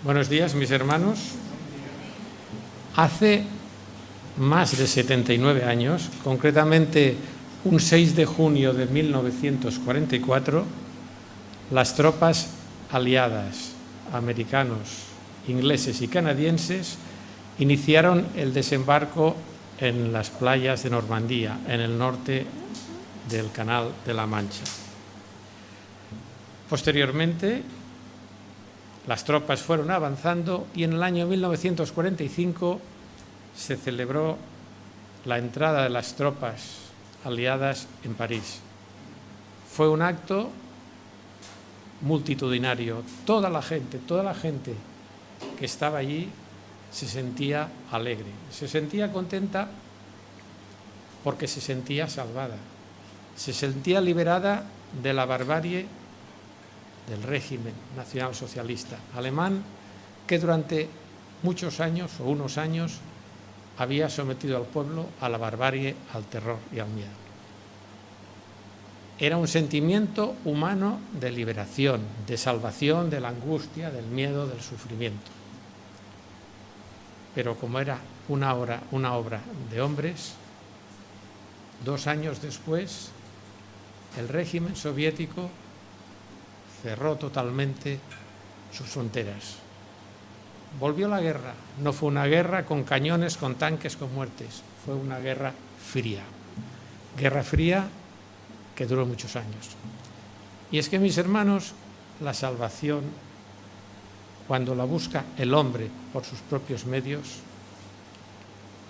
Buenos días, mis hermanos. Hace más de 79 años, concretamente un 6 de junio de 1944, las tropas aliadas, americanos, ingleses y canadienses, iniciaron el desembarco en las playas de Normandía, en el norte del Canal de la Mancha. Posteriormente, las tropas fueron avanzando y en el año 1945 se celebró la entrada de las tropas aliadas en París. Fue un acto multitudinario. Toda la gente que estaba allí se sentía alegre, se sentía contenta porque se sentía salvada, se sentía liberada de la barbarie del régimen nacionalsocialista alemán que durante muchos años o unos años había sometido al pueblo a la barbarie, al terror y al miedo. Era un sentimiento humano de liberación, de salvación de la angustia, del miedo, del sufrimiento. Pero como era una obra de hombres, 2 años después, el régimen soviético cerró totalmente sus fronteras. Volvió la guerra. No fue una guerra con cañones, con tanques, con muertes. Fue una guerra fría. Guerra fría que duró muchos años. Y es que, mis hermanos, la salvación, cuando la busca el hombre por sus propios medios,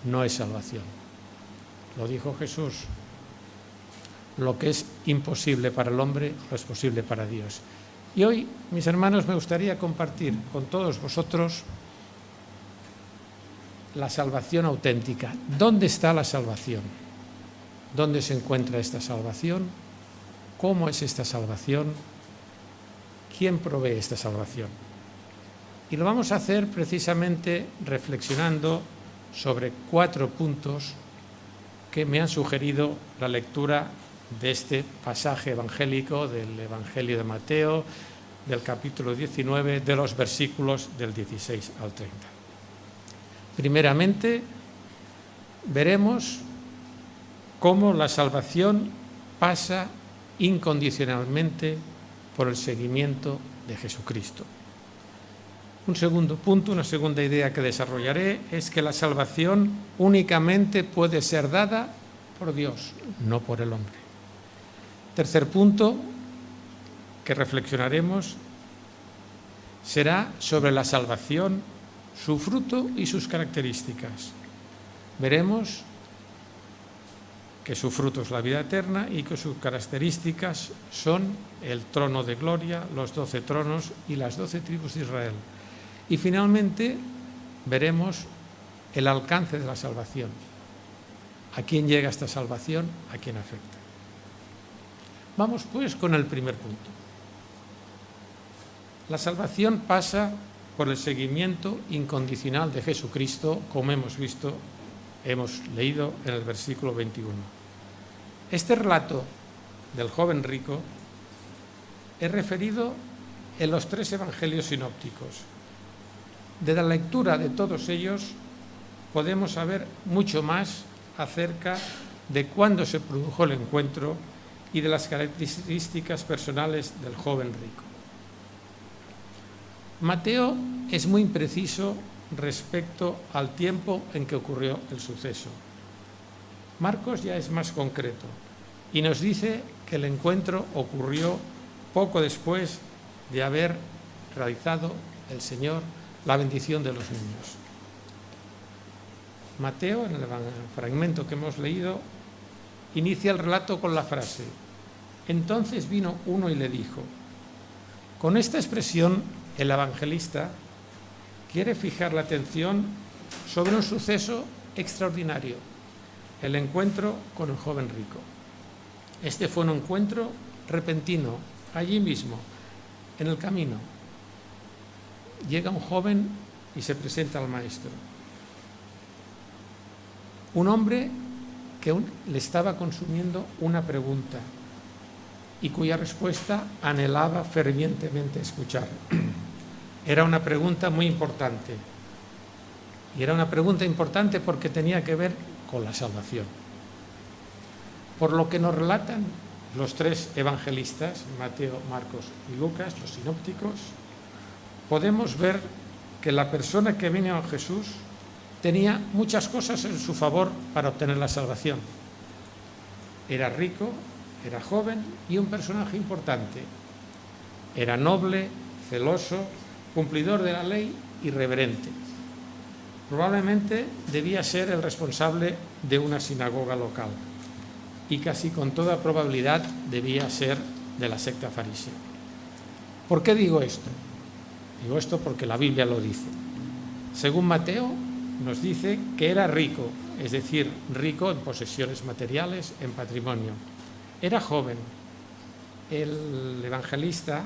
no es salvación. Lo dijo Jesús. Lo que es imposible para el hombre, lo es posible para Dios. Y hoy, mis hermanos, me gustaría compartir con todos vosotros la salvación auténtica. ¿Dónde está la salvación? ¿Dónde se encuentra esta salvación? ¿Cómo es esta salvación? ¿Quién provee esta salvación? Y lo vamos a hacer precisamente reflexionando sobre 4 puntos que me han sugerido la lectura de este pasaje evangélico del Evangelio de Mateo, del capítulo 19, de los versículos del 16 al 30. Primeramente, veremos cómo la salvación pasa incondicionalmente por el seguimiento de Jesucristo. Un segundo punto, una segunda idea que desarrollaré es que la salvación únicamente puede ser dada por Dios, no por el hombre. Tercer punto que reflexionaremos será sobre la salvación, su fruto y sus características. Veremos que su fruto es la vida eterna y que sus características son el trono de gloria, los 12 tronos y las 12 tribus de Israel. Y finalmente veremos el alcance de la salvación. ¿A quién llega esta salvación? ¿A quién afecta? Vamos pues con el primer punto. La salvación pasa por el seguimiento incondicional de Jesucristo, como hemos visto, hemos leído en el versículo 21. Este relato del joven rico es referido en los 3 evangelios sinópticos. De la lectura de todos ellos podemos saber mucho más acerca de cuándo se produjo el encuentro y de las características personales del joven rico. Mateo es muy impreciso respecto al tiempo en que ocurrió el suceso. Marcos ya es más concreto y nos dice que el encuentro ocurrió poco después de haber realizado el Señor la bendición de los niños. Mateo, en el fragmento que hemos leído, inicia el relato con la frase: entonces vino uno y le dijo. Con esta expresión, el evangelista quiere fijar la atención sobre un suceso extraordinario, el encuentro con el joven rico. Este fue un encuentro repentino, allí mismo, en el camino. Llega un joven y se presenta al maestro. Un hombre que le estaba consumiendo una pregunta y cuya respuesta anhelaba fervientemente escuchar. era una pregunta muy importante. Y era una pregunta importante porque tenía que ver con la salvación. Por lo que nos relatan los tres evangelistas, Mateo, Marcos y Lucas, los sinópticos, podemos ver que la persona que vino a Jesús tenía muchas cosas en su favor para obtener la salvación. Era rico, era joven y un personaje importante. Era noble, celoso, cumplidor de la ley y reverente. Probablemente debía ser el responsable de una sinagoga local y casi con toda probabilidad debía ser de la secta farisea. ¿Por qué digo esto? Digo esto porque la Biblia lo dice. Según Mateo, nos dice que era rico, es decir, rico en posesiones materiales, en patrimonio. Era joven. El evangelista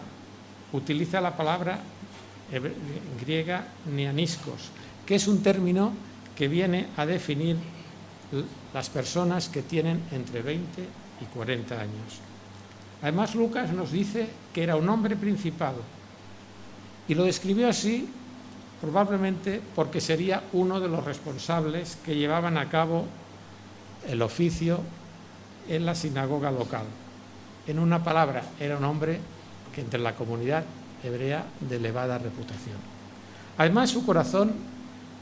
utiliza la palabra griega neaniskos, que es un término que viene a definir las personas que tienen entre 20 y 40 años. Además, Lucas nos dice que era un hombre principado y lo describió así probablemente porque sería uno de los responsables que llevaban a cabo el oficio en la sinagoga local. En una palabra, era un hombre que entre la comunidad hebrea de elevada reputación. Además, su corazón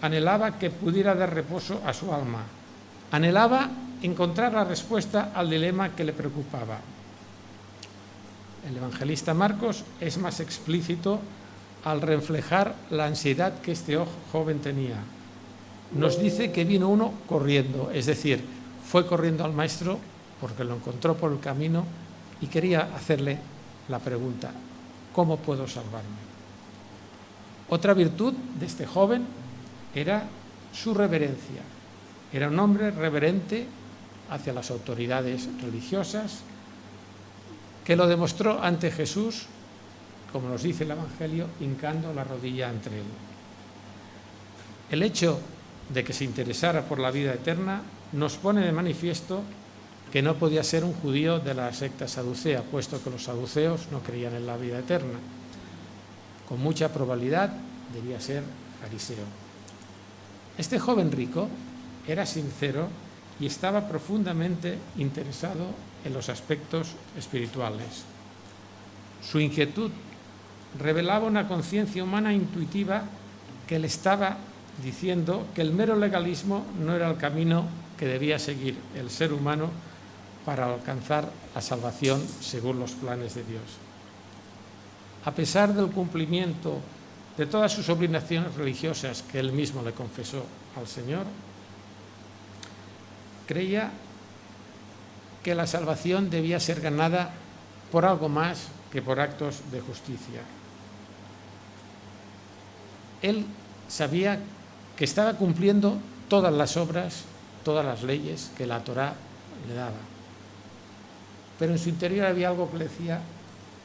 anhelaba que pudiera dar reposo a su alma. Anhelaba encontrar la respuesta al dilema que le preocupaba. El evangelista Marcos es más explícito al reflejar la ansiedad que este joven tenía. Nos dice que vino uno corriendo, es decir, fue corriendo al maestro porque lo encontró por el camino y quería hacerle la pregunta: ¿cómo puedo salvarme? Otra virtud de este joven era su reverencia. Era un hombre reverente hacia las autoridades religiosas, que lo demostró ante Jesús, como nos dice el Evangelio, hincando la rodilla ante él. El hecho de que se interesara por la vida eterna nos pone de manifiesto que no podía ser un judío de la secta saducea, puesto que los saduceos no creían en la vida eterna. Con mucha probabilidad debía ser fariseo. Este joven rico era sincero y estaba profundamente interesado en los aspectos espirituales. Su inquietud revelaba una conciencia humana intuitiva que le estaba diciendo que el mero legalismo no era el camino que debía seguir el ser humano para alcanzar la salvación según los planes de Dios. A pesar del cumplimiento de todas sus obligaciones religiosas que él mismo le confesó al Señor, creía que la salvación debía ser ganada por algo más que por actos de justicia. Él sabía que estaba cumpliendo todas las obras, todas las leyes que la Torá le daba. Pero en su interior había algo que le decía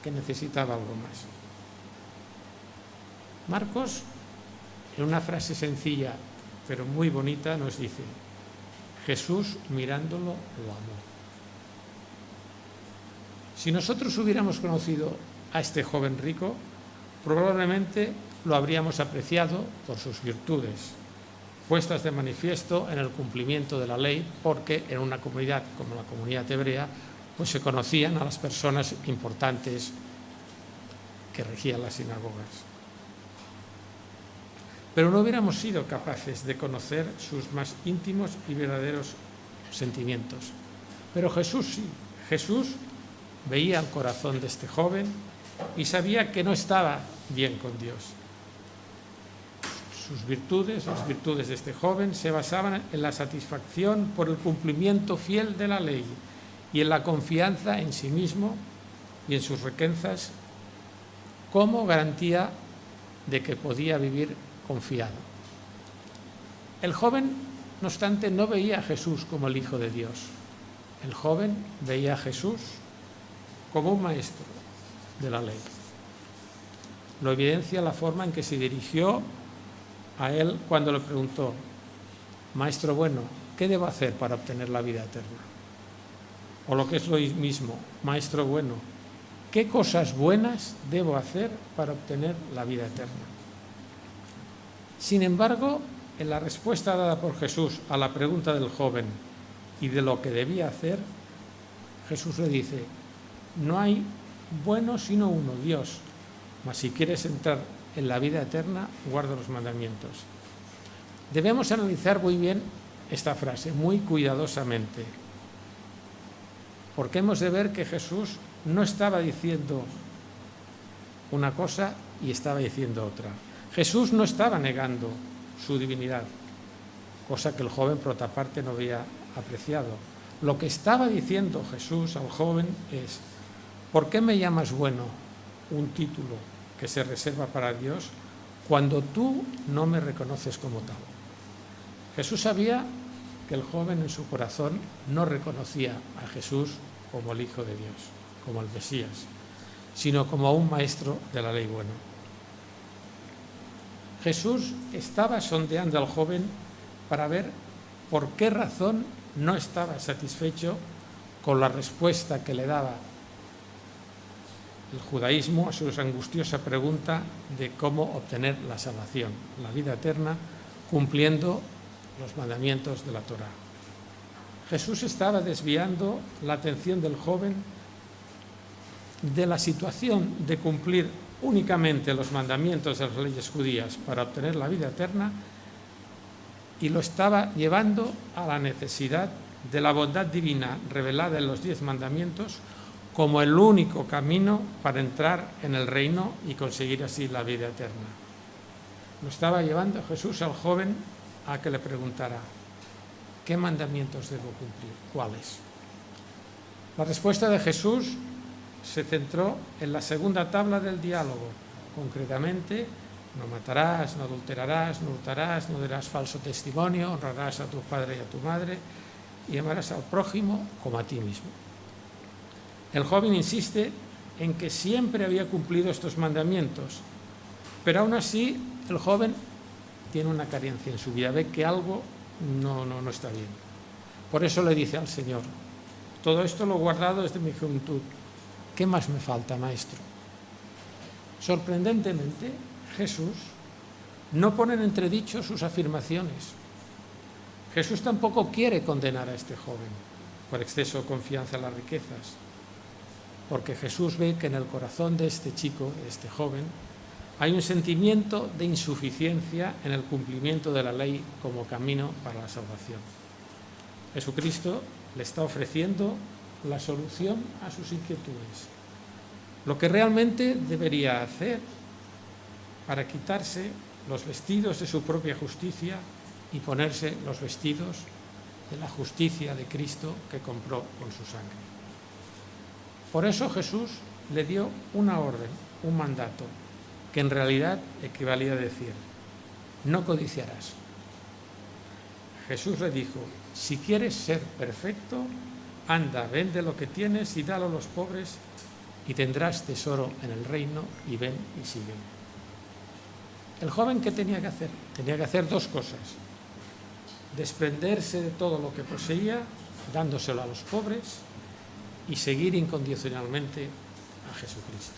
que necesitaba algo más. Marcos, en una frase sencilla pero muy bonita, nos dice: Jesús, mirándolo, lo amó. Si nosotros hubiéramos conocido a este joven rico, probablemente lo habríamos apreciado por sus virtudes, puestas de manifiesto en el cumplimiento de la ley, porque en una comunidad como la comunidad hebrea, pues se conocían a las personas importantes que regían las sinagogas. Pero no hubiéramos sido capaces de conocer sus más íntimos y verdaderos sentimientos. Pero Jesús sí. Jesús veía el corazón de este joven y sabía que no estaba bien con Dios. Sus virtudes, las virtudes de este joven, se basaban en la satisfacción por el cumplimiento fiel de la ley y en la confianza en sí mismo y en sus riquezas como garantía de que podía vivir confiado. El joven, no obstante, no veía a Jesús como el Hijo de Dios. El joven veía a Jesús como un maestro de la ley. Lo evidencia la forma en que se dirigió a él cuando le preguntó: Maestro bueno, ¿qué debo hacer para obtener la vida eterna? O lo que es lo mismo: Maestro bueno, ¿qué cosas buenas debo hacer para obtener la vida eterna? Sin embargo, en la respuesta dada por Jesús a la pregunta del joven y de lo que debía hacer, Jesús le dice: no hay bueno sino uno, Dios, mas si quieres entrar en la vida eterna, guarda los mandamientos. Debemos analizar muy bien esta frase, muy cuidadosamente, porque hemos de ver que Jesús no estaba diciendo una cosa y estaba diciendo otra. Jesús no estaba negando su divinidad, cosa que el joven, por otra parte, no había apreciado. Lo que estaba diciendo Jesús al joven es: ¿por qué me llamas bueno? Un título que se reserva para Dios cuando tú no me reconoces como tal. Jesús sabía que el joven en su corazón no reconocía a Jesús como el Hijo de Dios, como el Mesías, sino como un maestro de la ley buena. Jesús estaba sondeando al joven para ver por qué razón no estaba satisfecho con la respuesta que le daba el judaísmo a su angustiosa pregunta de cómo obtener la salvación, la vida eterna, cumpliendo los mandamientos de la Torá. Jesús estaba desviando la atención del joven de la situación de cumplir únicamente los mandamientos de las leyes judías para obtener la vida eterna, y lo estaba llevando a la necesidad de la bondad divina revelada en los 10 mandamientos como el único camino para entrar en el reino y conseguir así la vida eterna. Lo estaba llevando Jesús al joven a que le preguntara: ¿qué mandamientos debo cumplir? ¿Cuáles? La respuesta de Jesús se centró en la segunda tabla del diálogo, concretamente: no matarás, no adulterarás, no hurtarás, no darás falso testimonio, honrarás a tu padre y a tu madre y amarás al prójimo como a ti mismo. El joven insiste en que siempre había cumplido estos mandamientos, pero aún así el joven tiene una carencia en su vida, ve que algo no está bien. Por eso le dice al Señor: todo esto lo he guardado desde mi juventud, ¿qué más me falta, maestro? Sorprendentemente, Jesús no pone en entredicho sus afirmaciones. Jesús tampoco quiere condenar a este joven por exceso de confianza en las riquezas, porque Jesús ve que en el corazón de este chico, de este joven, hay un sentimiento de insuficiencia en el cumplimiento de la ley como camino para la salvación. Jesucristo le está ofreciendo la solución a sus inquietudes, lo que realmente debería hacer para quitarse los vestidos de su propia justicia y ponerse los vestidos de la justicia de Cristo que compró con su sangre. Por eso Jesús le dio una orden, un mandato, que en realidad equivalía a decir: no codiciarás. Jesús le dijo: si quieres ser perfecto, anda, vende lo que tienes y dalo a los pobres y tendrás tesoro en el reino, y ven y sígueme. El joven, ¿qué tenía que hacer? Tenía que hacer 2 cosas: desprenderse de todo lo que poseía, dándoselo a los pobres, y seguir incondicionalmente a Jesucristo.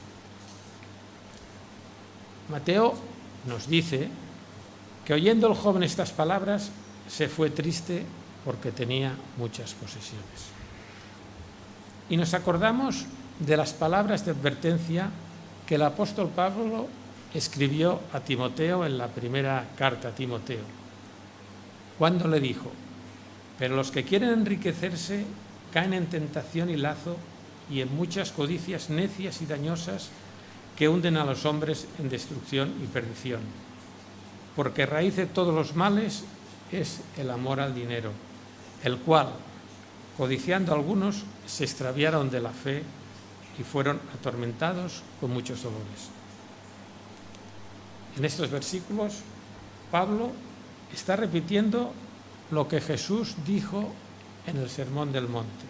Mateo nos dice que oyendo el joven estas palabras se fue triste porque tenía muchas posesiones. Y nos acordamos de las palabras de advertencia que el apóstol Pablo escribió a Timoteo en la primera carta a Timoteo, cuando le dijo: pero los que quieren enriquecerse caen en tentación y lazo y en muchas codicias necias y dañosas que hunden a los hombres en destrucción y perdición, porque raíz de todos los males es el amor al dinero, el cual, codiciando algunos, se extraviaron de la fe y fueron atormentados con muchos dolores. En estos versículos, Pablo está repitiendo lo que Jesús dijo en el Sermón del Monte: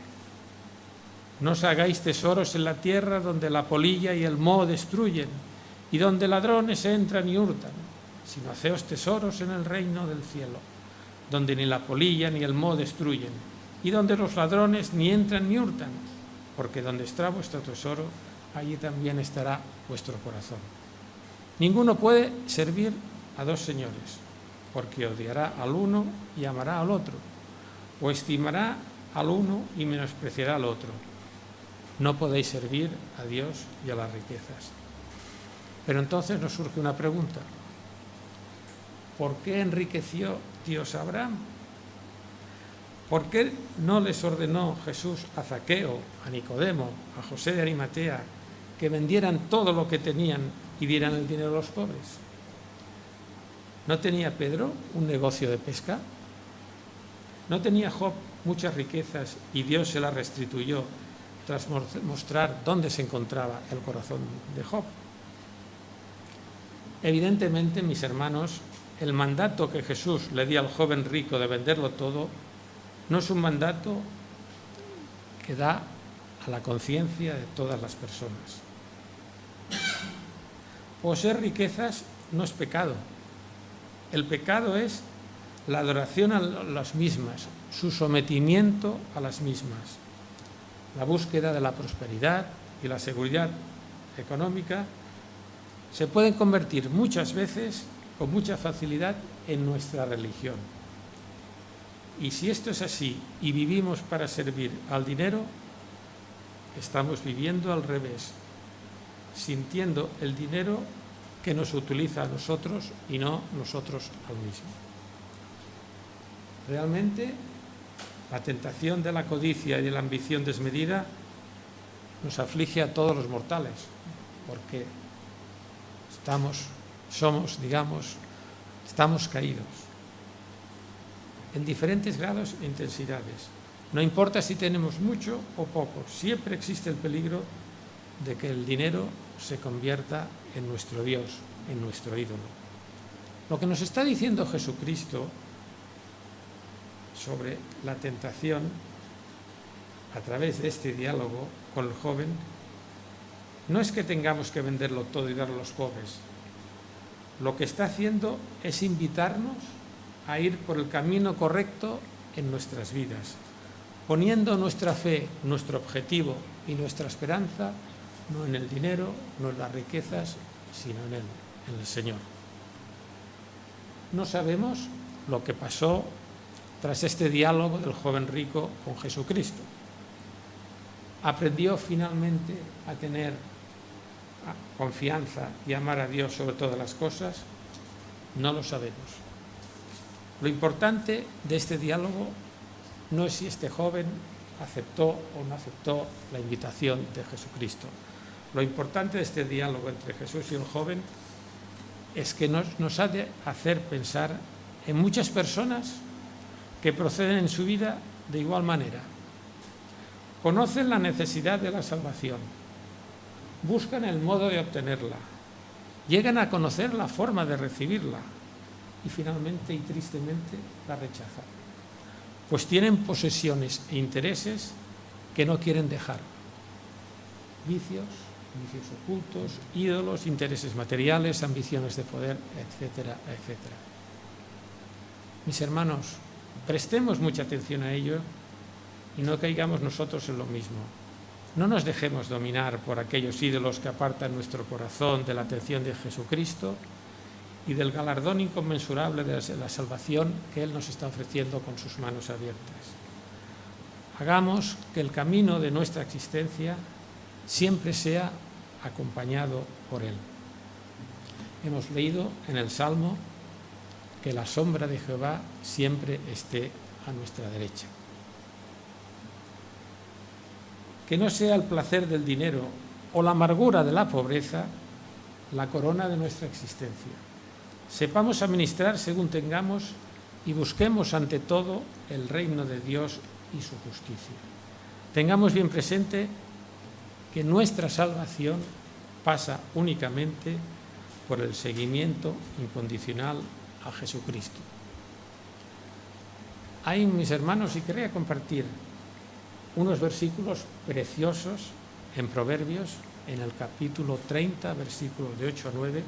no os hagáis tesoros en la tierra donde la polilla y el moho destruyen y donde ladrones entran y hurtan, sino haceos tesoros en el reino del cielo, donde ni la polilla ni el moho destruyen y donde los ladrones ni entran ni hurtan, porque donde está vuestro tesoro, allí también estará vuestro corazón. Ninguno puede servir a dos señores, porque odiará al uno y amará al otro, o estimará al uno y menospreciará al otro. No podéis servir a Dios y a las riquezas. Pero entonces nos surge una pregunta. ¿Por qué enriqueció Dios a Abraham? ¿Por qué no les ordenó Jesús a Zaqueo, a Nicodemo, a José de Arimatea, que vendieran todo lo que tenían y dieran el dinero a los pobres? ¿No tenía Pedro un negocio de pesca? ¿No tenía Job muchas riquezas y Dios se las restituyó tras mostrar dónde se encontraba el corazón de Job? Evidentemente, mis hermanos, el mandato que Jesús le dio al joven rico de venderlo todo no es un mandato que da a la conciencia de todas las personas. Poseer riquezas no es pecado. El pecado es la adoración a las mismas, su sometimiento a las mismas. La búsqueda de la prosperidad y la seguridad económica se pueden convertir muchas veces con mucha facilidad en nuestra religión. Y si esto es así y vivimos para servir al dinero, estamos viviendo al revés, sintiendo el dinero que nos utiliza a nosotros y no nosotros al mismo. Realmente, la tentación de la codicia y de la ambición desmedida nos aflige a todos los mortales, porque estamos caídos en diferentes grados e intensidades. No importa si tenemos mucho o poco, siempre existe el peligro de que el dinero se convierta en nuestro Dios, en nuestro ídolo. Lo que nos está diciendo Jesucristo sobre la tentación a través de este diálogo con el joven no es que tengamos que venderlo todo y darlo a los pobres. Lo que está haciendo es invitarnos a ir por el camino correcto en nuestras vidas, poniendo nuestra fe, nuestro objetivo y nuestra esperanza no en el dinero, no en las riquezas, sino en Él, en el Señor. No sabemos lo que pasó tras este diálogo del joven rico con Jesucristo. ¿Aprendió finalmente a tener confianza y amar a Dios sobre todas las cosas? No lo sabemos. Lo importante de este diálogo no es si este joven aceptó o no aceptó la invitación de Jesucristo. Lo importante de este diálogo entre Jesús y el joven es que nos ha de hacer pensar en muchas personas que proceden en su vida de igual manera. Conocen la necesidad de la salvación, buscan el modo de obtenerla, llegan a conocer la forma de recibirla y finalmente y tristemente la rechazan, pues tienen posesiones e intereses que no quieren dejar. Vicios ocultos, ídolos, intereses materiales, ambiciones de poder, etcétera, etcétera. Mis hermanos, prestemos mucha atención a ello y no caigamos nosotros en lo mismo. No nos dejemos dominar por aquellos ídolos que apartan nuestro corazón de la atención de Jesucristo y del galardón inconmensurable de la salvación que Él nos está ofreciendo con sus manos abiertas. Hagamos que el camino de nuestra existencia siempre sea acompañado por Él. Hemos leído en el Salmo que la sombra de Jehová siempre esté a nuestra derecha. Que no sea el placer del dinero o la amargura de la pobreza la corona de nuestra existencia. Sepamos administrar según tengamos y busquemos ante todo el reino de Dios y su justicia. Tengamos bien presente que nuestra salvación pasa únicamente por el seguimiento incondicional a Jesucristo. Hay, mis hermanos, y quería compartir unos versículos preciosos en Proverbios, en el capítulo 30, versículos de 8 a 9,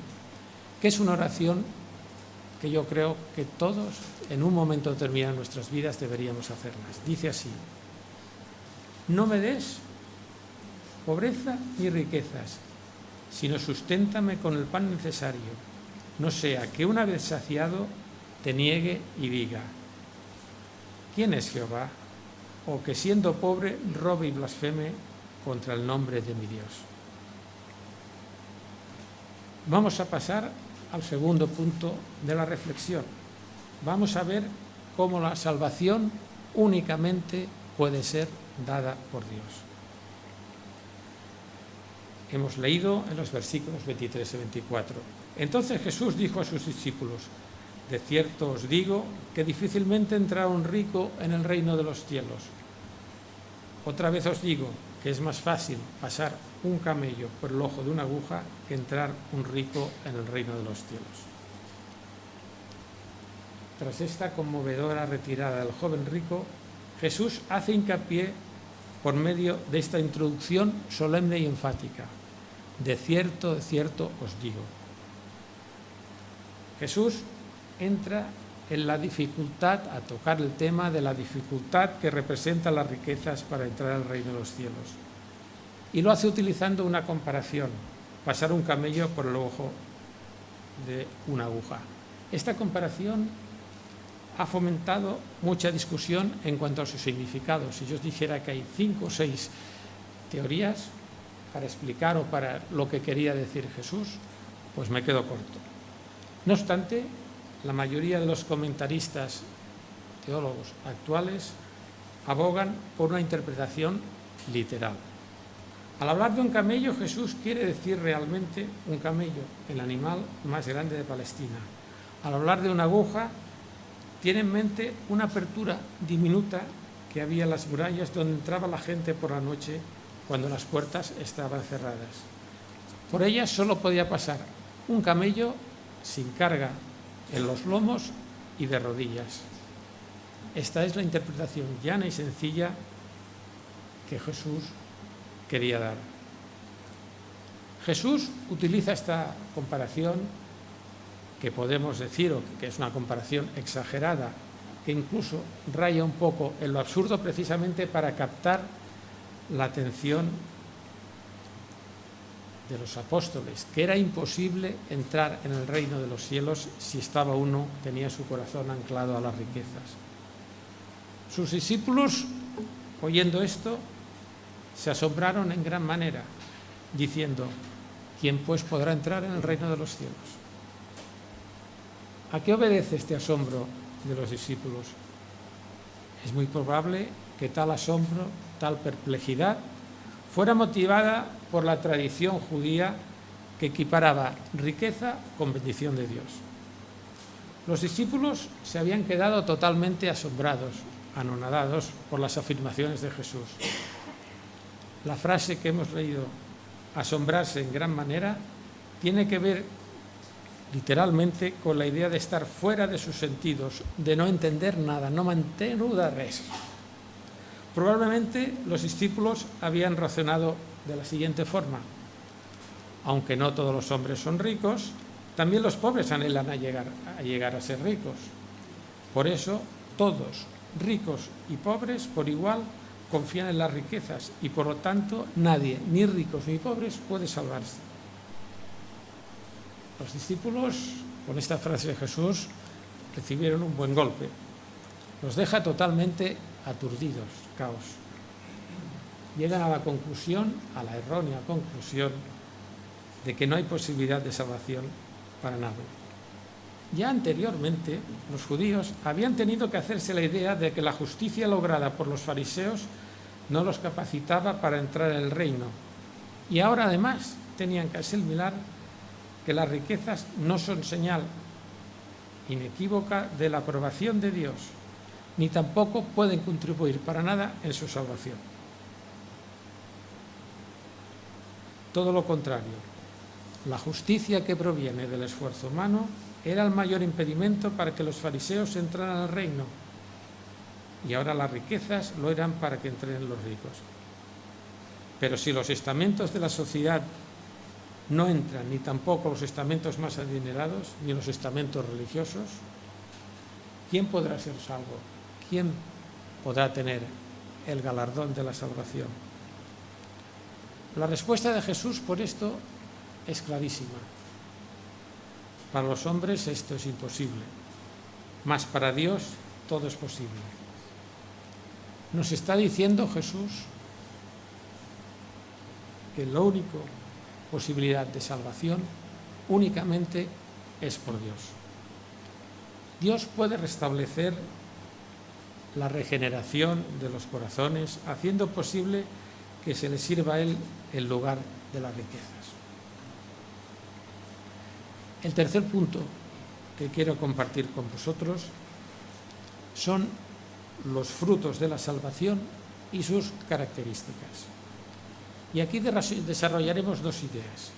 que es una oración que yo creo que todos en un momento determinado de nuestras vidas deberíamos hacerlas. Dice así: no me des pobreza ni riquezas, sino susténtame con el pan necesario, no sea que una vez saciado te niegue y diga: ¿quién es Jehová? O que siendo pobre robe y blasfeme contra el nombre de mi Dios. Vamos a pasar al segundo punto de la reflexión. Vamos a ver cómo la salvación únicamente puede ser dada por Dios. Hemos leído en los versículos 23 y 24. Entonces Jesús dijo a sus discípulos: de cierto os digo que difícilmente entrará un rico en el reino de los cielos. Otra vez os digo que es más fácil pasar un camello por el ojo de una aguja que entrar un rico en el reino de los cielos. Tras esta conmovedora retirada del joven rico, Jesús hace hincapié por medio de esta introducción solemne y enfática: de cierto os digo. Jesús entra en la dificultad, a tocar el tema de la dificultad que representan las riquezas para entrar al reino de los cielos. Y lo hace utilizando una comparación: pasar un camello por el ojo de una aguja. Esta comparación ha fomentado mucha discusión en cuanto a su significado. Si yo os dijera que hay 5 o 6 teorías para explicar o para lo que quería decir Jesús, pues me quedo corto. No obstante, la mayoría de los comentaristas teólogos actuales abogan por una interpretación literal. Al hablar de un camello, Jesús quiere decir realmente un camello, el animal más grande de Palestina. Al hablar de una aguja, tiene en mente una apertura diminuta que había en las murallas donde entraba la gente por la noche cuando las puertas estaban cerradas. Por ellas solo podía pasar un camello sin carga en los lomos y de rodillas. Esta es la interpretación llana y sencilla que Jesús quería dar. Jesús utiliza esta comparación, que podemos decir que es una comparación exagerada, que incluso raya un poco en lo absurdo, precisamente para captar la atención de los apóstoles, que era imposible entrar en el reino de los cielos si tenía su corazón anclado a las riquezas. Sus discípulos, oyendo esto, se asombraron en gran manera, diciendo: ¿quién pues podrá entrar en el reino de los cielos? ¿A qué obedece este asombro de los discípulos? Es muy probable que tal asombro, tal perplejidad, fuera motivada por la tradición judía que equiparaba riqueza con bendición de Dios. Los discípulos se habían quedado totalmente asombrados, anonadados por las afirmaciones de Jesús. La frase que hemos leído, asombrarse en gran manera, tiene que ver literalmente con la idea de estar fuera de sus sentidos, de no entender nada, no mantener res. Probablemente los discípulos habían razonado de la siguiente forma: aunque no todos los hombres son ricos, también los pobres anhelan a llegar a ser ricos. Por eso todos, ricos y pobres por igual, confían en las riquezas y por lo tanto nadie, ni ricos ni pobres, puede salvarse. Los discípulos, con esta frase de Jesús, recibieron un buen golpe. Los deja totalmente aturdidos, caos. Llegan a la conclusión, a la errónea conclusión, de que no hay posibilidad de salvación para nadie. Ya anteriormente, los judíos habían tenido que hacerse la idea de que la justicia lograda por los fariseos no los capacitaba para entrar en el reino. Y ahora, además, tenían que asimilar que las riquezas no son señal inequívoca de la aprobación de Dios, ni tampoco pueden contribuir para nada en su salvación. Todo lo contrario, la justicia que proviene del esfuerzo humano era el mayor impedimento para que los fariseos entraran al reino, y ahora las riquezas lo eran para que entren los ricos. Pero si los estamentos de la sociedad no entran, ni tampoco los estamentos más adinerados, ni los estamentos religiosos, ¿quién podrá ser salvo? ¿Quién podrá tener el galardón de la salvación? La respuesta de Jesús por esto es clarísima. Para los hombres esto es imposible, mas para Dios todo es posible. Nos está diciendo Jesús que la única posibilidad de salvación únicamente es por Dios. Dios puede restablecer la regeneración de los corazones, haciendo posible que se le sirva a Él en lugar de las riquezas. El tercer punto que quiero compartir con vosotros son los frutos de la salvación y sus características. Y aquí desarrollaremos dos ideas.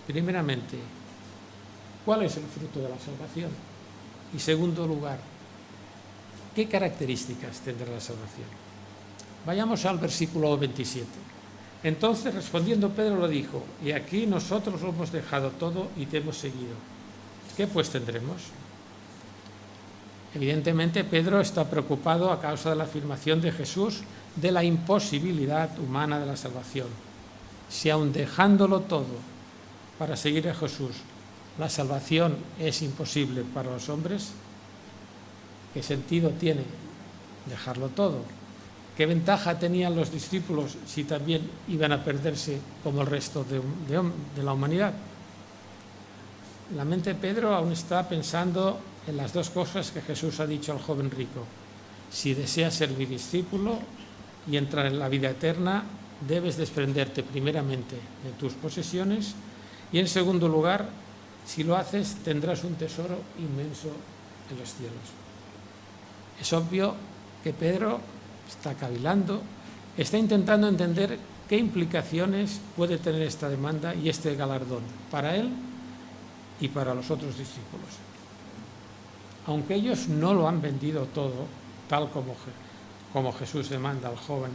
Primeramente, ¿cuál es el fruto de la salvación? Y segundo lugar, ¿qué características tendrá la salvación? Vayamos al versículo 27. Entonces, respondiendo Pedro, lo dijo: y aquí nosotros lo hemos dejado todo y te hemos seguido. ¿Qué pues tendremos? Evidentemente, Pedro está preocupado a causa de la afirmación de Jesús de la imposibilidad humana de la salvación. Si aun dejándolo todo para seguir a Jesús, la salvación es imposible para los hombres, ¿qué sentido tiene dejarlo todo? ¿Qué ventaja tenían los discípulos si también iban a perderse como el resto de la humanidad? La mente de Pedro aún está pensando en las dos cosas que Jesús ha dicho al joven rico. Si deseas ser mi discípulo y entrar en la vida eterna, debes desprenderte primeramente de tus posesiones y, en segundo lugar, si lo haces, tendrás un tesoro inmenso en los cielos. Es obvio que Pedro está cavilando, está intentando entender qué implicaciones puede tener esta demanda y este galardón para él y para los otros discípulos. Aunque ellos no lo han vendido todo, tal como Jesús demanda al joven,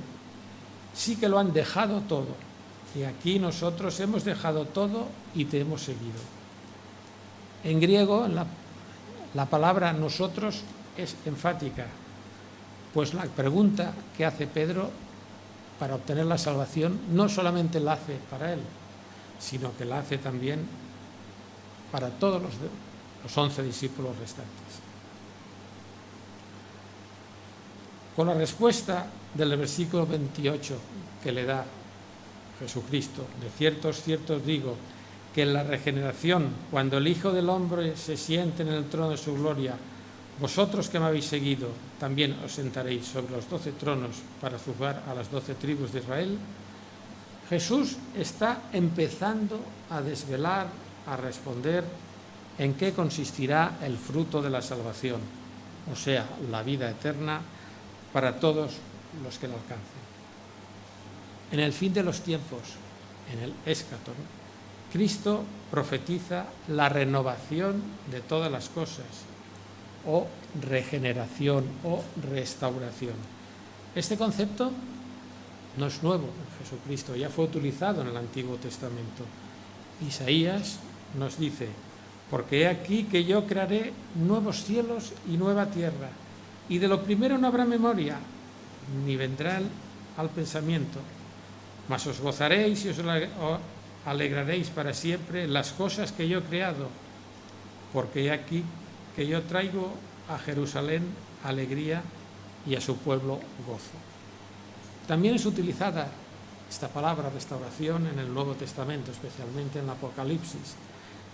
sí que lo han dejado todo. Y aquí nosotros hemos dejado todo y te hemos seguido. En griego, la palabra nosotros es enfática, pues la pregunta que hace Pedro para obtener la salvación no solamente la hace para él, sino que la hace también para todos los 11 discípulos restantes. Con la respuesta del versículo 28 que le da Jesucristo, de ciertos digo, que en la regeneración, cuando el Hijo del Hombre se siente en el trono de su gloria, vosotros que me habéis seguido, también os sentaréis sobre los 12 tronos para juzgar a las 12 tribus de Israel. Jesús está empezando a desvelar, a responder en qué consistirá el fruto de la salvación, o sea, la vida eterna para todos los que la alcancen. En el fin de los tiempos, en el escatón, Cristo profetiza la renovación de todas las cosas, o regeneración o restauración. Este concepto no es nuevo en Jesucristo, ya fue utilizado en el Antiguo Testamento. Isaías nos dice: porque he aquí que yo crearé nuevos cielos y nueva tierra, y de lo primero no habrá memoria, ni vendrá al pensamiento, mas os gozaréis y os alegraréis para siempre las cosas que yo he creado, porque he aquí que yo traigo a Jerusalén alegría y a su pueblo gozo. También es utilizada esta palabra restauración en el Nuevo Testamento, especialmente en el Apocalipsis.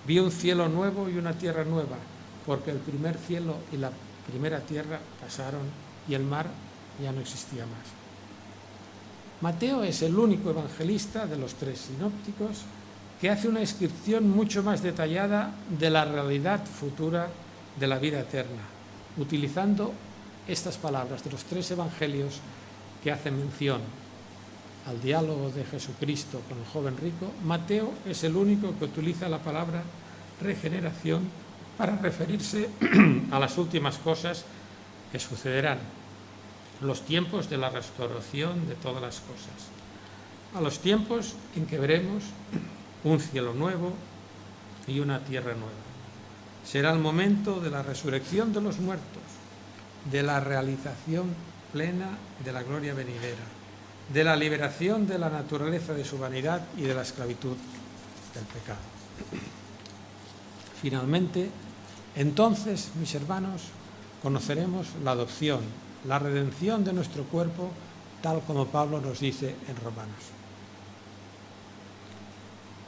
Vi un cielo nuevo y una tierra nueva, porque el primer cielo y la primera tierra pasaron y el mar ya no existía más. Mateo es el único evangelista de los 3 sinópticos que hace una descripción mucho más detallada de la realidad futura de la vida eterna, utilizando estas palabras de los 3 evangelios que hacen mención al diálogo de Jesucristo con el joven rico. Mateo es el único que utiliza la palabra regeneración para referirse a las últimas cosas que sucederán, los tiempos de la restauración de todas las cosas, a los tiempos en que veremos un cielo nuevo y una tierra nueva. Será el momento de la resurrección de los muertos, de la realización plena de la gloria venidera, de la liberación de la naturaleza de su vanidad y de la esclavitud del pecado. Finalmente, entonces, mis hermanos, conoceremos la adopción, la redención de nuestro cuerpo, tal como Pablo nos dice en Romanos.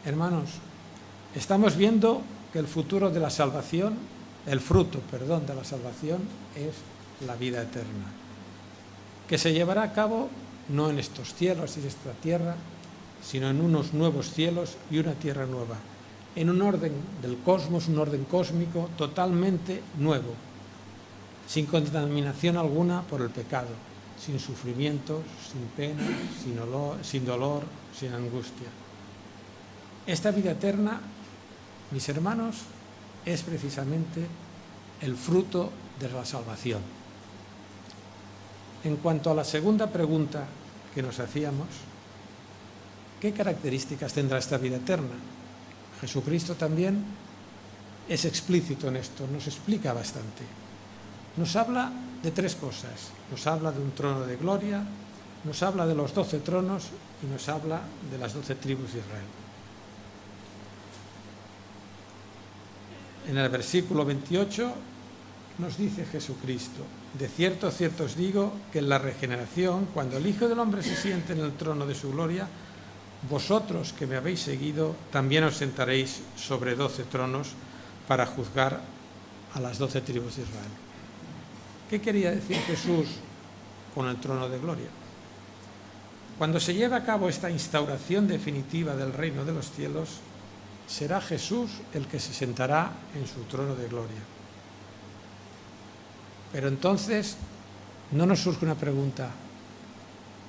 Hermanos, estamos viendo que el futuro de la salvación, el fruto, de la salvación es la vida eterna, que se llevará a cabo no en estos cielos y en esta tierra, sino en unos nuevos cielos y una tierra nueva, en un orden del cosmos, un orden cósmico totalmente nuevo, sin contaminación alguna por el pecado, sin sufrimientos, sin pena, sin dolor, sin angustia. Esta vida eterna, mis hermanos, es precisamente el fruto de la salvación. En cuanto a la segunda pregunta que nos hacíamos, ¿qué características tendrá esta vida eterna? Jesucristo también es explícito en esto, nos explica bastante. Nos habla de tres cosas. Nos habla de un trono de gloria, nos habla de los 12 tronos y nos habla de las 12 tribus de Israel. En el versículo 28 nos dice Jesucristo: de cierto, cierto os digo que en la regeneración, cuando el Hijo del Hombre se siente en el trono de su gloria, vosotros que me habéis seguido, también os sentaréis sobre 12 tronos para juzgar a las 12 tribus de Israel. ¿Qué quería decir Jesús con el trono de gloria? Cuando se lleve a cabo esta instauración definitiva del reino de los cielos, será Jesús el que se sentará en su trono de gloria. Pero entonces no nos surge una pregunta: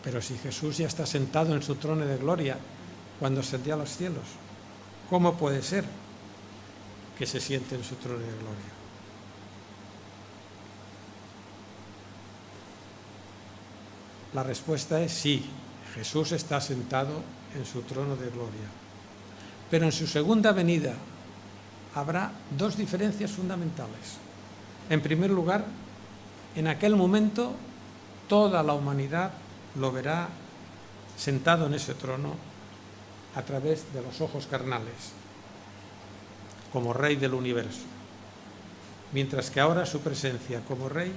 pero si Jesús ya está sentado en su trono de gloria cuando ascendió a los cielos, ¿cómo puede ser que se siente en su trono de gloria? La respuesta es sí, Jesús está sentado en su trono de gloria. Pero en su segunda venida habrá dos diferencias fundamentales. En primer lugar, en aquel momento toda la humanidad lo verá sentado en ese trono a través de los ojos carnales, como Rey del universo, mientras que ahora su presencia como Rey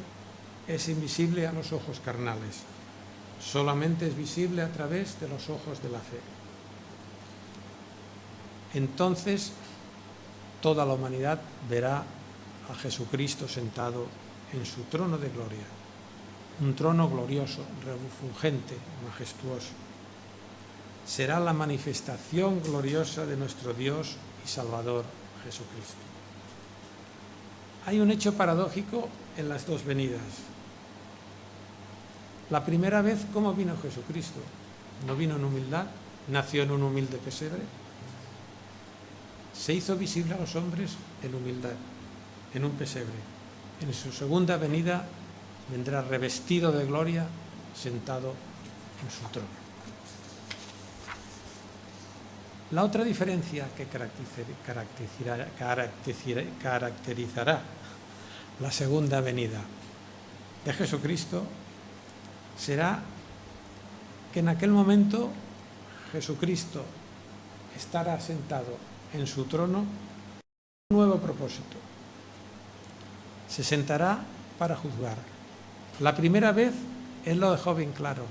es invisible a los ojos carnales, solamente es visible a través de los ojos de la fe. Entonces, toda la humanidad verá a Jesucristo sentado en su trono de gloria, un trono glorioso, refulgente, majestuoso. Será la manifestación gloriosa de nuestro Dios y Salvador Jesucristo. Hay un hecho paradójico en las dos venidas. La primera vez, ¿cómo vino Jesucristo? ¿No vino en humildad? ¿Nació en un humilde pesebre? Se hizo visible a los hombres en humildad, en un pesebre. En su segunda venida vendrá revestido de gloria, sentado en su trono. La otra diferencia que caracterizará la segunda venida de Jesucristo será que en aquel momento Jesucristo estará sentado en su trono con un nuevo propósito. Se sentará para juzgar. La primera vez Él lo dejó bien claro: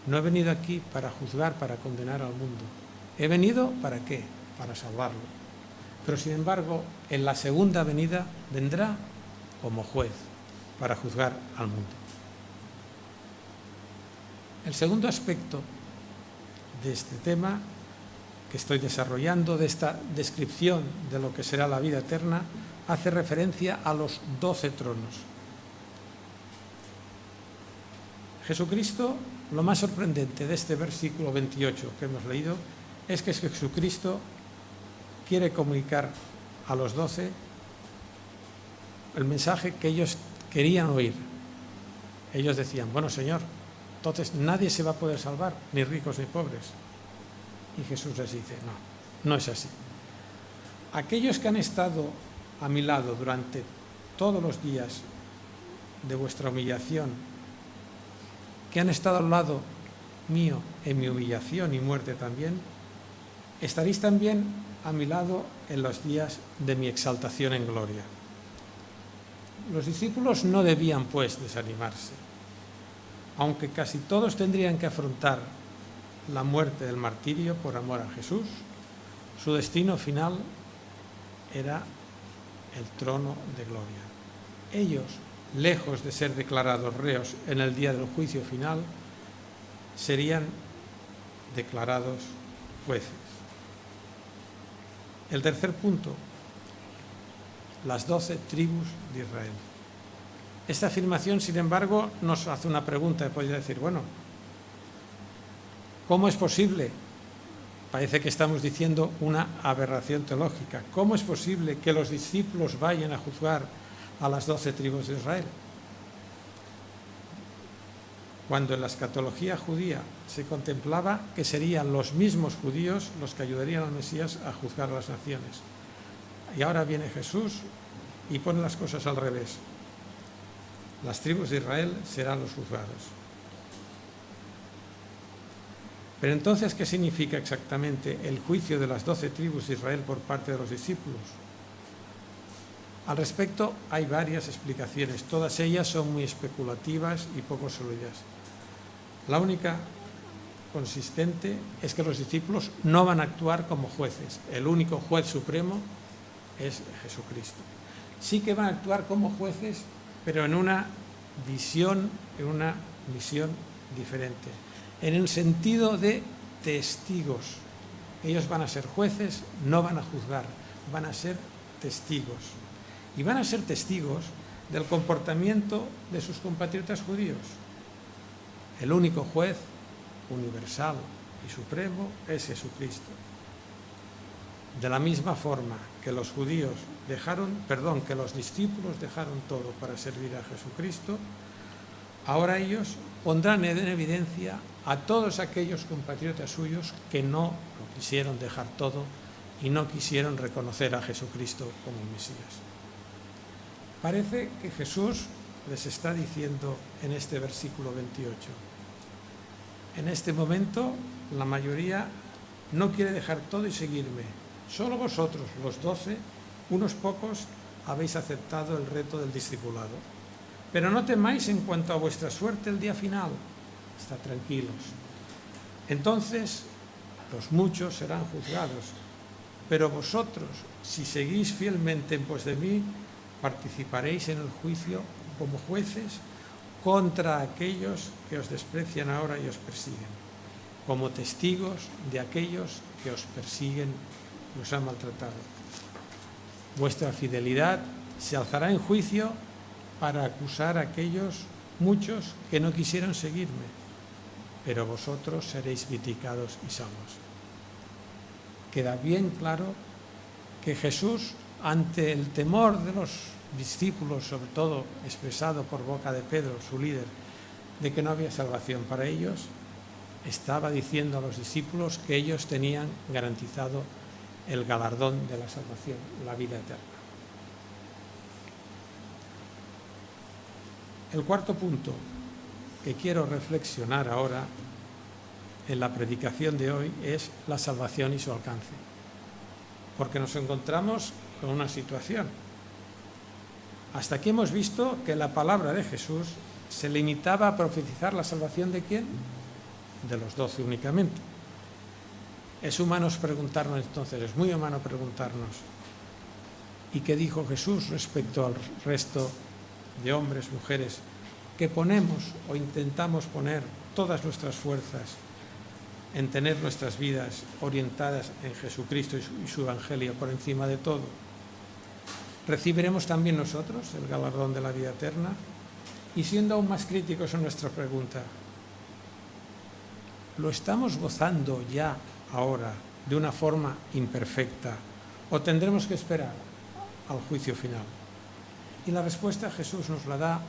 no he venido aquí para juzgar, para condenar al mundo. He venido ¿para qué? Para salvarlo. Pero sin embargo, en la segunda venida vendrá como juez para juzgar al mundo. El segundo aspecto de este tema que estoy desarrollando, de esta descripción de lo que será la vida eterna, hace referencia a los 12 tronos. Jesucristo, lo más sorprendente de este versículo 28 que hemos leído, es que Jesucristo quiere comunicar a los 12 el mensaje que ellos querían oír. Ellos decían: bueno, Señor, entonces nadie se va a poder salvar, ni ricos ni pobres. Y Jesús les dice: no, no es así. Aquellos que han estado a mi lado durante todos los días de vuestra humillación, que han estado al lado mío en mi humillación y muerte también, estaréis también a mi lado en los días de mi exaltación en gloria. Los discípulos no debían, pues, desanimarse. Aunque casi todos tendrían que afrontar la muerte del martirio por amor a Jesús, su destino final era el trono de gloria. Ellos, lejos de ser declarados reos en el día del juicio final, serían declarados jueces. El tercer punto, las 12 tribus de Israel. Esta afirmación, sin embargo, nos hace una pregunta. Podría decir, bueno, ¿cómo es posible? Parece que estamos diciendo una aberración teológica. ¿Cómo es posible que los discípulos vayan a juzgar a las 12 tribus de Israel? Cuando en la escatología judía se contemplaba que serían los mismos judíos los que ayudarían al Mesías a juzgar a las naciones. Y ahora viene Jesús y pone las cosas al revés. Las tribus de Israel serán los juzgados. Pero entonces, ¿qué significa exactamente el juicio de las 12 tribus de Israel por parte de los discípulos? Al respecto hay varias explicaciones, todas ellas son muy especulativas y poco sólidas. La única consistente es que los discípulos no van a actuar como jueces. El único juez supremo es Jesucristo. Sí que van a actuar como jueces, pero en una visión, en una misión diferente, en el sentido de testigos. Ellos van a ser jueces, no van a juzgar, van a ser testigos. Y van a ser testigos del comportamiento de sus compatriotas judíos. El único juez universal y supremo es Jesucristo. De la misma forma que los que los discípulos dejaron todo para servir a Jesucristo, ahora ellos pondrán en evidencia a todos aquellos compatriotas suyos que no lo quisieron dejar todo y no quisieron reconocer a Jesucristo como Mesías. Parece que Jesús les está diciendo en este versículo 28, en este momento la mayoría no quiere dejar todo y seguirme. Solo vosotros, los 12, unos pocos, habéis aceptado el reto del discipulado. Pero no temáis en cuanto a vuestra suerte el día final. Estad tranquilos. Entonces, los muchos serán juzgados. Pero vosotros, si seguís fielmente en pos de mí, participaréis en el juicio como jueces contra aquellos que os desprecian ahora y os persiguen, como testigos de aquellos que os persiguen y os han maltratado. Vuestra fidelidad se alzará en juicio para acusar a aquellos muchos que no quisieron seguirme, pero vosotros seréis vindicados y salvos. Queda bien claro que Jesús, ante el temor de los discípulos, sobre todo expresado por boca de Pedro, su líder, de que no había salvación para ellos, estaba diciendo a los discípulos que ellos tenían garantizado el galardón de la salvación, la vida eterna. El cuarto punto que quiero reflexionar ahora en la predicación de hoy es la salvación y su alcance, porque nos encontramos con una situación. Hasta aquí hemos visto que la palabra de Jesús se limitaba a profetizar la salvación ¿de quién? De los 12 únicamente. Es humano preguntarnos entonces, es muy humano preguntarnos, ¿y qué dijo Jesús respecto al resto de hombres, mujeres, que ponemos o intentamos poner todas nuestras fuerzas en tener nuestras vidas orientadas en Jesucristo y su Evangelio por encima de todo? ¿Recibiremos también nosotros el galardón de la vida eterna? Y siendo aún más críticos en nuestra pregunta, ¿lo estamos gozando ya ahora de una forma imperfecta o tendremos que esperar al juicio final? Y la respuesta Jesús nos la da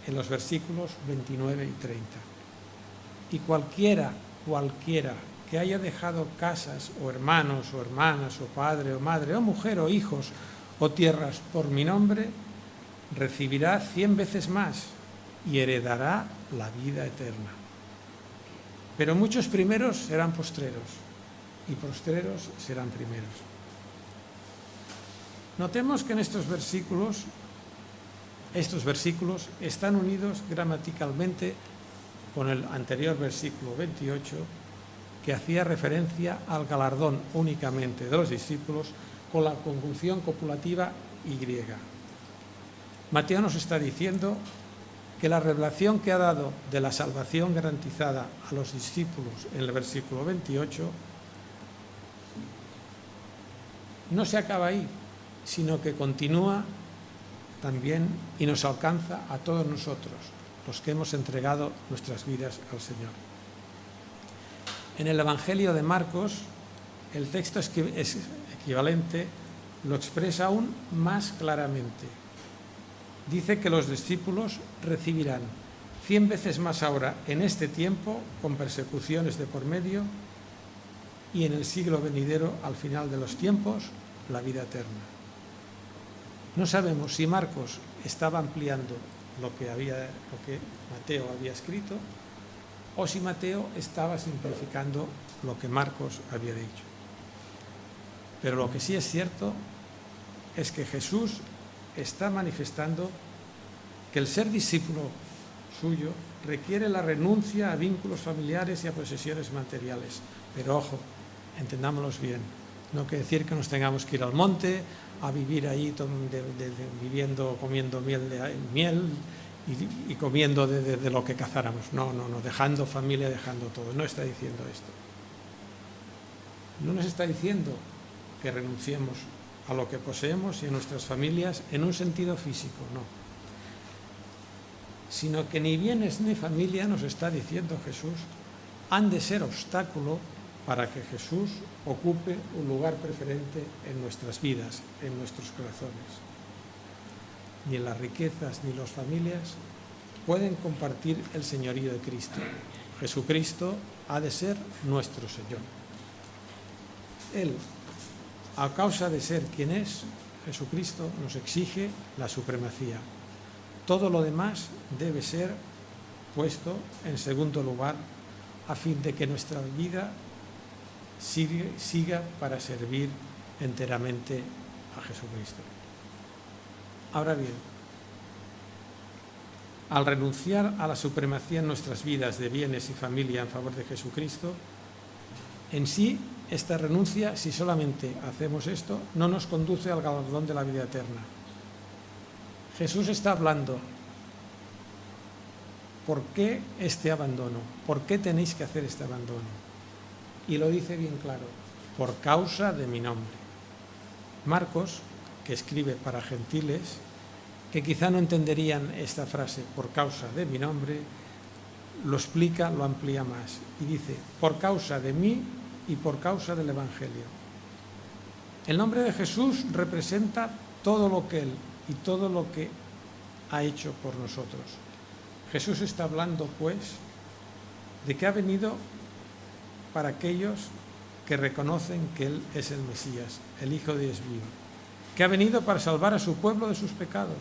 en los versículos 29 y 30. Y cualquiera que haya dejado casas o hermanos o hermanas o padre o madre o mujer o hijos o tierras por mi nombre, recibirá 100 veces más y heredará la vida eterna. Pero muchos primeros serán postreros y postreros serán primeros. Notemos que en estos versículos están unidos gramaticalmente con el anterior versículo 28, que hacía referencia al galardón únicamente de los discípulos con la conjunción copulativa y. Mateo nos está diciendo que la revelación que ha dado de la salvación garantizada a los discípulos en el versículo 28 no se acaba ahí, sino que continúa también y nos alcanza a todos nosotros, los que hemos entregado nuestras vidas al Señor. En el Evangelio de Marcos, el texto es equivalente lo expresa aún más claramente. Dice que los discípulos recibirán 100 veces más ahora en este tiempo, con persecuciones de por medio, y en el siglo venidero, al final de los tiempos, la vida eterna. No sabemos si Marcos estaba ampliando lo que Mateo había escrito, o si Mateo estaba simplificando lo que Marcos había dicho. Pero lo que sí es cierto es que Jesús está manifestando que el ser discípulo suyo requiere la renuncia a vínculos familiares y a posesiones materiales. Pero ojo, entendámoslos bien. No quiere decir que nos tengamos que ir al monte a vivir ahí viviendo, comiendo miel y comiendo de lo que cazáramos. No, dejando familia, dejando todo. No está diciendo esto. No nos está diciendo que renunciemos a lo que poseemos y a nuestras familias en un sentido físico, no. Sino que ni bienes ni familia, nos está diciendo Jesús, han de ser obstáculo para que Jesús ocupe un lugar preferente en nuestras vidas, en nuestros corazones. Ni las riquezas ni las familias pueden compartir el señorío de Cristo. Jesucristo ha de ser nuestro Señor. Él, a causa de ser quien es, Jesucristo nos exige la supremacía. Todo lo demás debe ser puesto en segundo lugar a fin de que nuestra vida siga para servir enteramente a Jesucristo. Ahora bien, al renunciar a la supremacía en nuestras vidas de bienes y familia en favor de Jesucristo, en sí, esta renuncia, si solamente hacemos esto, no nos conduce al galardón de la vida eterna. Jesús está hablando. ¿Por qué este abandono? ¿Por qué tenéis que hacer este abandono? Y lo dice bien claro, por causa de mi nombre. Marcos, que escribe para gentiles, que quizá no entenderían esta frase, por causa de mi nombre, lo explica, lo amplía más. Y dice, por causa de mí y por causa del Evangelio. El nombre de Jesús representa todo lo que Él y todo lo que ha hecho por nosotros. Jesús está hablando, pues, de que ha venido para aquellos que reconocen que Él es el Mesías, el Hijo de Dios vivo, que ha venido para salvar a su pueblo de sus pecados,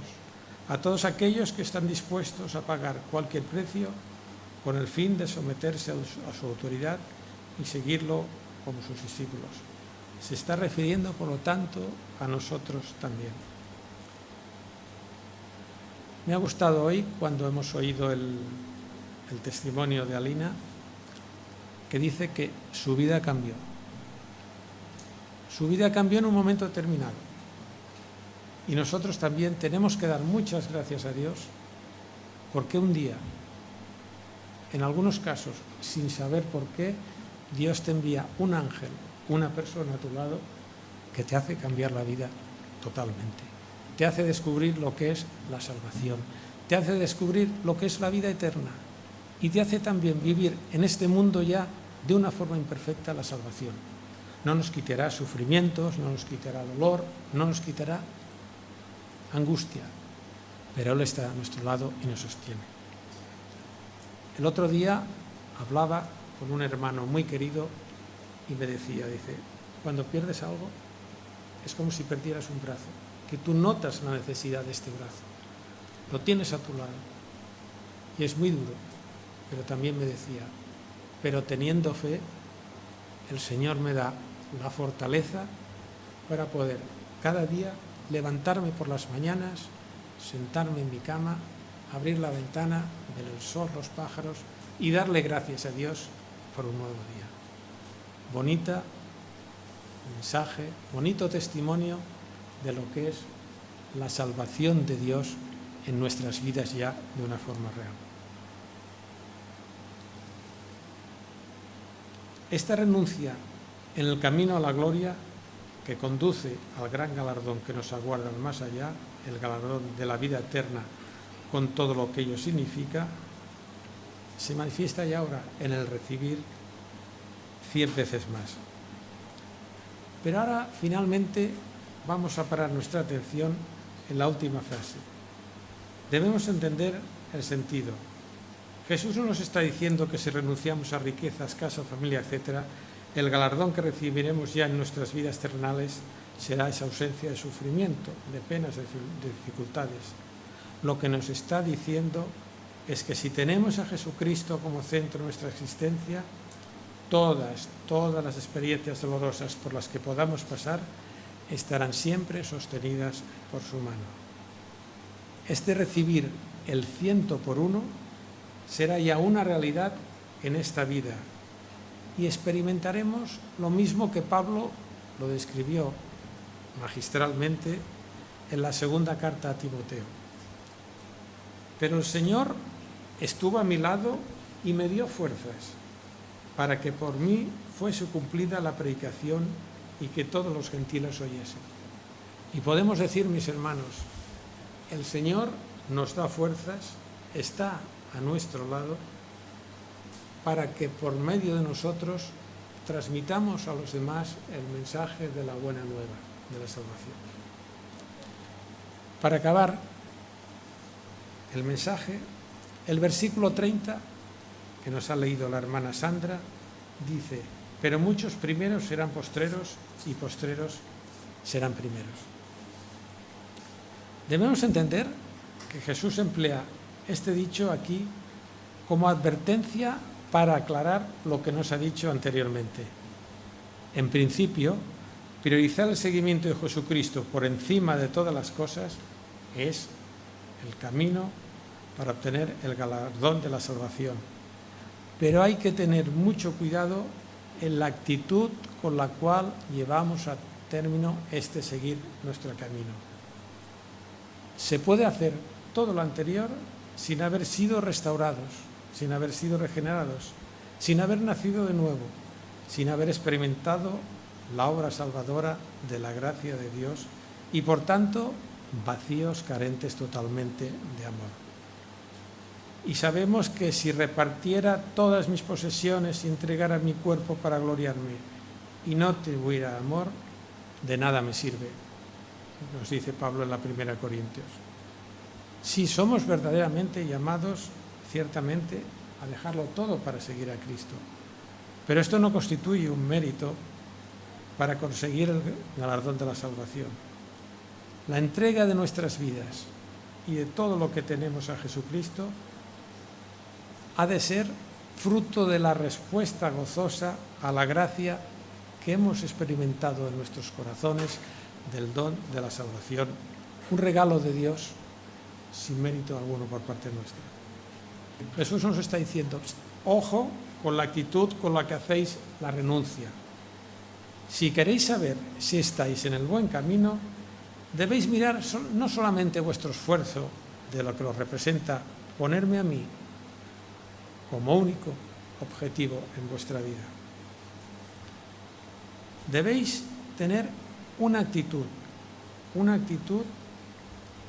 a todos aquellos que están dispuestos a pagar cualquier precio con el fin de someterse a su autoridad y seguirlo como sus discípulos. Se está refiriendo, por lo tanto, a nosotros también. Me ha gustado hoy, cuando hemos oído el testimonio de Alina, que dice que su vida cambió. Su vida cambió en un momento determinado. Y nosotros también tenemos que dar muchas gracias a Dios, porque un día, en algunos casos, sin saber por qué, Dios te envía un ángel, una persona a tu lado, que te hace cambiar la vida totalmente. Te hace descubrir lo que es la salvación, te hace descubrir lo que es la vida eterna y te hace también vivir en este mundo ya de una forma imperfecta la salvación. No nos quitará sufrimientos, no nos quitará dolor, no nos quitará angustia, pero Él está a nuestro lado y nos sostiene. El otro día hablaba con un hermano muy querido y me decía, dice, cuando pierdes algo es como si perdieras un brazo, que tú notas la necesidad de este brazo, lo tienes a tu lado y es muy duro, pero también me decía, pero teniendo fe el Señor me da la fortaleza para poder cada día levantarme por las mañanas, sentarme en mi cama, abrir la ventana, ver el sol, los pájaros y darle gracias a Dios por un nuevo día. Bonita mensaje, bonito testimonio de lo que es la salvación de Dios en nuestras vidas ya de una forma real. Esta renuncia en el camino a la gloria que conduce al gran galardón que nos aguarda al más allá, el galardón de la vida eterna con todo lo que ello significa, se manifiesta ya ahora en el recibir 100 veces más. Pero ahora finalmente vamos a parar nuestra atención en la última frase. Debemos entender el sentido. Jesús no nos está diciendo que si renunciamos a riquezas, casa, familia, etc., el galardón que recibiremos ya en nuestras vidas terrenales será esa ausencia de sufrimiento, de penas, de dificultades. Lo que nos está diciendo es que si tenemos a Jesucristo como centro de nuestra existencia, todas las experiencias dolorosas por las que podamos pasar estarán siempre sostenidas por su mano. Este recibir el 100 por 1 será ya una realidad en esta vida y experimentaremos lo mismo que Pablo lo describió magistralmente en la segunda carta a Timoteo. Pero el Señor estuvo a mi lado y me dio fuerzas para que por mí fuese cumplida la predicación y que todos los gentiles oyesen. Y podemos decir, mis hermanos, el Señor nos da fuerzas, está a nuestro lado, para que por medio de nosotros transmitamos a los demás el mensaje de la buena nueva, de la salvación. Para acabar el mensaje, el versículo 30, que nos ha leído la hermana Sandra, dice: pero muchos primeros serán postreros y postreros serán primeros. Debemos entender que Jesús emplea este dicho aquí como advertencia para aclarar lo que nos ha dicho anteriormente. En principio, priorizar el seguimiento de Jesucristo por encima de todas las cosas es el camino para obtener el galardón de la salvación. Pero hay que tener mucho cuidado en la actitud con la cual llevamos a término este seguir nuestro camino. Se puede hacer todo lo anterior sin haber sido restaurados, sin haber sido regenerados, sin haber nacido de nuevo, sin haber experimentado la obra salvadora de la gracia de Dios y, por tanto, vacíos, carentes totalmente de amor. Y sabemos que si repartiera todas mis posesiones y entregara mi cuerpo para gloriarme y no tuviera amor, de nada me sirve, nos dice Pablo en la 1 Corintios. Sí, somos verdaderamente llamados, ciertamente, a dejarlo todo para seguir a Cristo. Pero esto no constituye un mérito para conseguir el galardón de la salvación. La entrega de nuestras vidas y de todo lo que tenemos a Jesucristo ha de ser fruto de la respuesta gozosa a la gracia que hemos experimentado en nuestros corazones del don de la salvación, un regalo de Dios sin mérito alguno por parte nuestra. Jesús nos está diciendo: ojo con la actitud con la que hacéis la renuncia. Si queréis saber si estáis en el buen camino, debéis mirar no solamente vuestro esfuerzo de lo que lo representa ponerme a mí como único objetivo en vuestra vida. Debéis tener una actitud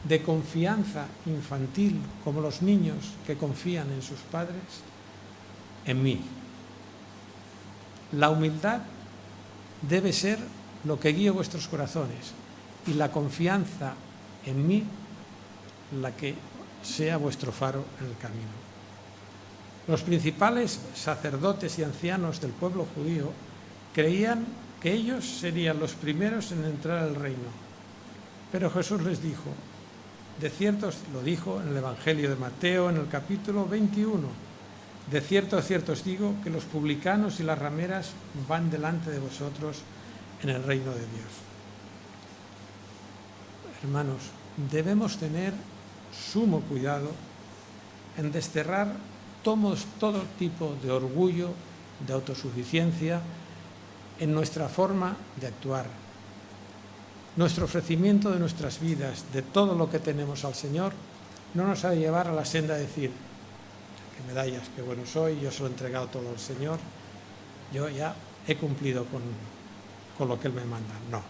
de confianza infantil, como los niños que confían en sus padres, en mí. La humildad debe ser lo que guíe vuestros corazones y la confianza en mí la que sea vuestro faro en el camino. Los principales sacerdotes y ancianos del pueblo judío creían que ellos serían los primeros en entrar al reino. Pero Jesús les dijo, de cierto lo dijo en el Evangelio de Mateo en el capítulo 21, De cierto os digo que los publicanos y las rameras van delante de vosotros en el reino de Dios. Hermanos, debemos tener sumo cuidado en desterrar todo tipo de orgullo, de autosuficiencia en nuestra forma de actuar. Nuestro ofrecimiento de nuestras vidas, de todo lo que tenemos al Señor, no nos ha de llevar a la senda de decir: que medallas, qué bueno soy, yo se lo he entregado todo al Señor, yo ya he cumplido con lo que Él me manda. No.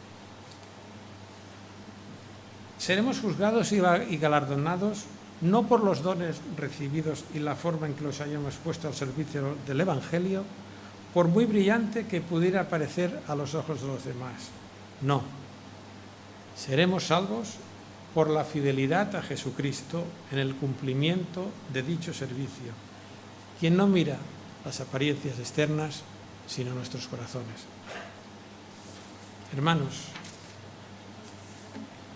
Seremos juzgados y galardonados no por los dones recibidos y la forma en que los hayamos puesto al servicio del Evangelio, por muy brillante que pudiera parecer a los ojos de los demás. No. Seremos salvos por la fidelidad a Jesucristo en el cumplimiento de dicho servicio. Quien no mira las apariencias externas, sino nuestros corazones. Hermanos,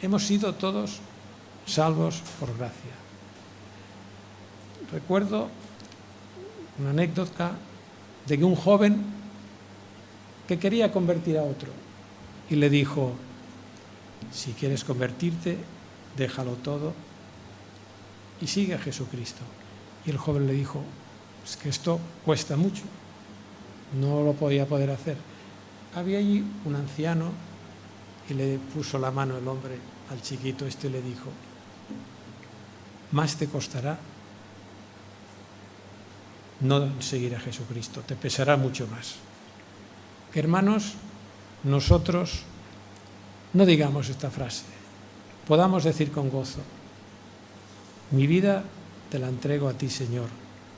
hemos sido todos salvos por gracia. Recuerdo una anécdota de que un joven que quería convertir a otro y le dijo: si quieres convertirte, déjalo todo y sigue a Jesucristo. Y el joven le dijo: es que esto cuesta mucho, no lo podía poder hacer. Había allí un anciano y le puso la mano el hombre al chiquito y le dijo: más te costará no seguir a Jesucristo, te pesará mucho más. Hermanos, nosotros no digamos esta frase, podamos decir con gozo: mi vida te la entrego a ti, Señor,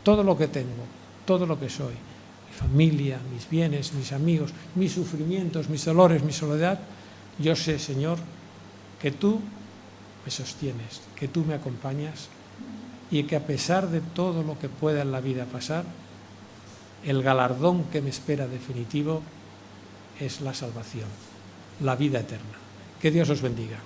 todo lo que tengo, todo lo que soy, mi familia, mis bienes, mis amigos, mis sufrimientos, mis dolores, mi soledad, yo sé, Señor, que tú me sostienes, que tú me acompañas y que a pesar de todo lo que pueda en la vida pasar, el galardón que me espera definitivo es la salvación, la vida eterna. Que Dios os bendiga.